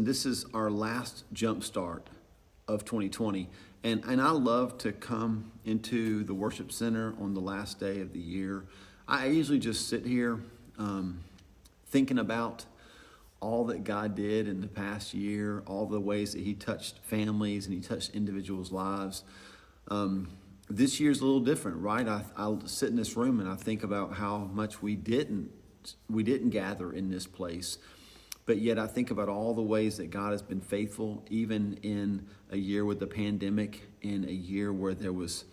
This is our last Jumpstart of 2020. And I love to come into the worship center on the last day of the year. I usually just sit here thinking about all that God did in the past year, all the ways that he touched families and he touched individuals' lives. This year's a little different, right? I'll sit in this room and I think about how much we didn't gather in this place. But yet I think about all the ways that God has been faithful, even in a year with the pandemic, in a year where there was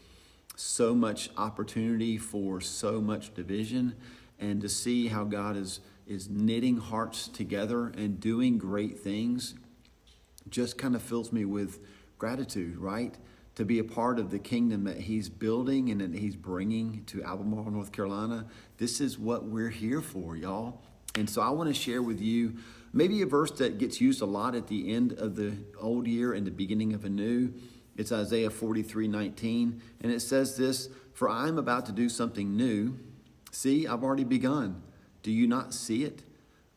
so much opportunity for so much division, and to see how God is knitting hearts together and doing great things just kind of fills me with gratitude, right? To be a part of the kingdom that he's building and that he's bringing to Albemarle, North Carolina. This is what we're here for, y'all. And so I want to share with you maybe a verse that gets used a lot at the end of the old year and the beginning of a new. It's Isaiah 43:19. And it says this: "For I am about to do something new. See, I've already begun. Do you not see it?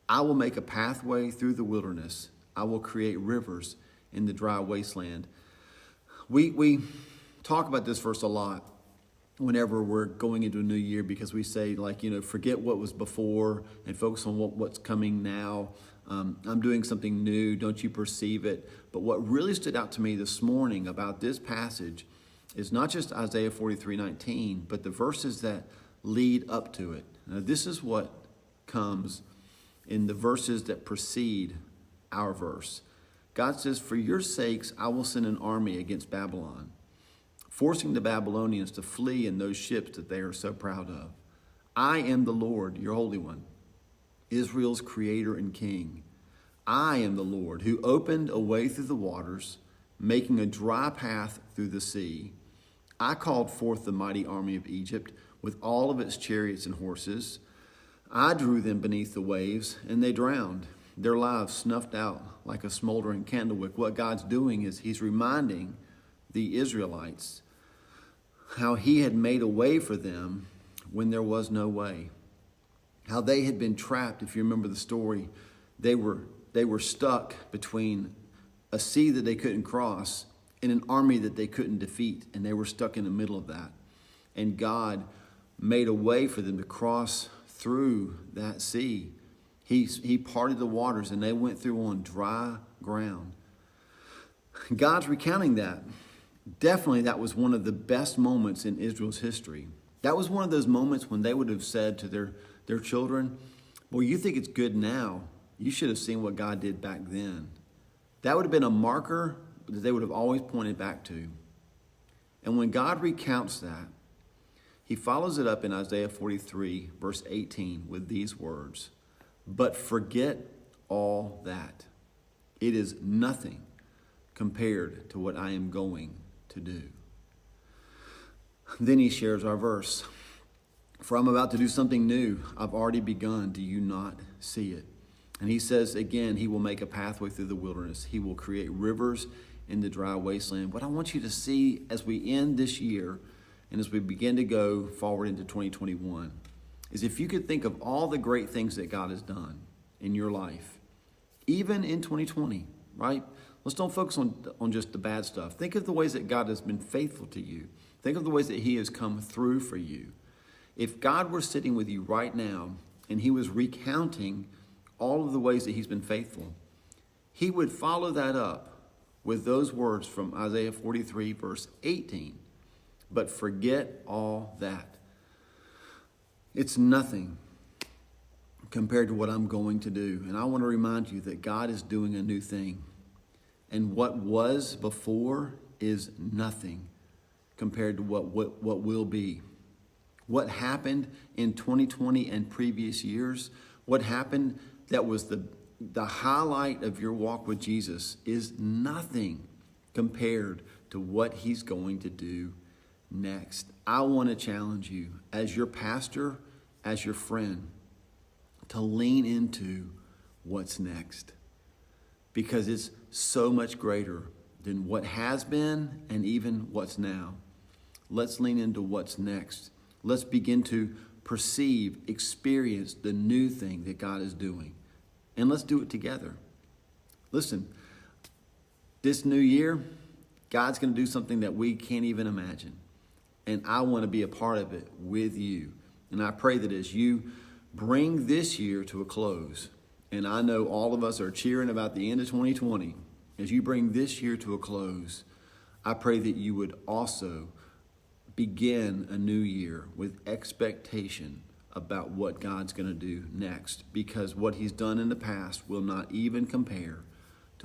I will make a pathway through the wilderness. I will create rivers in the dry wasteland." We talk about this verse a lot whenever we're going into a new year, because we say, like, forget what was before and focus on what's coming now. I'm doing something new. Don't you perceive it? But what really stood out to me this morning about this passage is not just Isaiah 43:19, but the verses that lead up to it. Now, this is what comes in the verses that precede our verse. God says, "For your sakes, I will send an army against Babylon, forcing the Babylonians to flee in those ships that they are so proud of. I am the Lord, your Holy One, Israel's creator and king. I am the Lord who opened a way through the waters, making a dry path through the sea. I called forth the mighty army of Egypt with all of its chariots and horses. I drew them beneath the waves, and they drowned. Their lives snuffed out like a smoldering candlewick." What God's doing is he's reminding the Israelites how he had made a way for them when there was no way. How they had been trapped. If you remember the story, they were stuck between a sea that they couldn't cross and an army that they couldn't defeat, and they were stuck in the middle of that. And God made a way for them to cross through that sea. He parted the waters and they went through on dry ground. God's recounting that. Definitely that was one of the best moments in Israel's history. That was one of those moments when they would have said to their children, "Well, you think it's good now. You should have seen what God did back then." That would have been a marker that they would have always pointed back to. And when God recounts that, he follows it up in Isaiah 43, verse 18, with these words: "But forget all that. It is nothing compared to what I am going to do." Then he shares our verse: "For I'm about to do something new. I've already begun. Do you not see it?" And he says again, he will make a pathway through the wilderness. He will create rivers in the dry wasteland. What I want you to see as we end this year and as we begin to go forward into 2021 is, if you could think of all the great things that God has done in your life, even in 2020, right? Let's don't focus on just the bad stuff. Think of the ways that God has been faithful to you. Think of the ways that he has come through for you. If God were sitting with you right now and he was recounting all of the ways that he's been faithful, he would follow that up with those words from Isaiah 43, verse 18. "But forget all that. It's nothing compared to what I'm going to do." And I want to remind you that God is doing a new thing. And what was before is nothing compared to what will be. What happened in 2020 and previous years, what happened that was the highlight of your walk with Jesus, is nothing compared to what he's going to do next. I want to challenge you as your pastor, as your friend, to lean into what's next, because it's so much greater than what has been and even what's now. Let's lean into what's next. Let's begin to perceive, experience the new thing that God is doing. And let's do it together. Listen, this new year, God's going to do something that we can't even imagine. And I want to be a part of it with you. And I pray that as you bring this year to a close, and I know all of us are cheering about the end of 2020, as you bring this year to a close, I pray that you would also begin a new year with expectation about what God's going to do next, because what he's done in the past will not even compare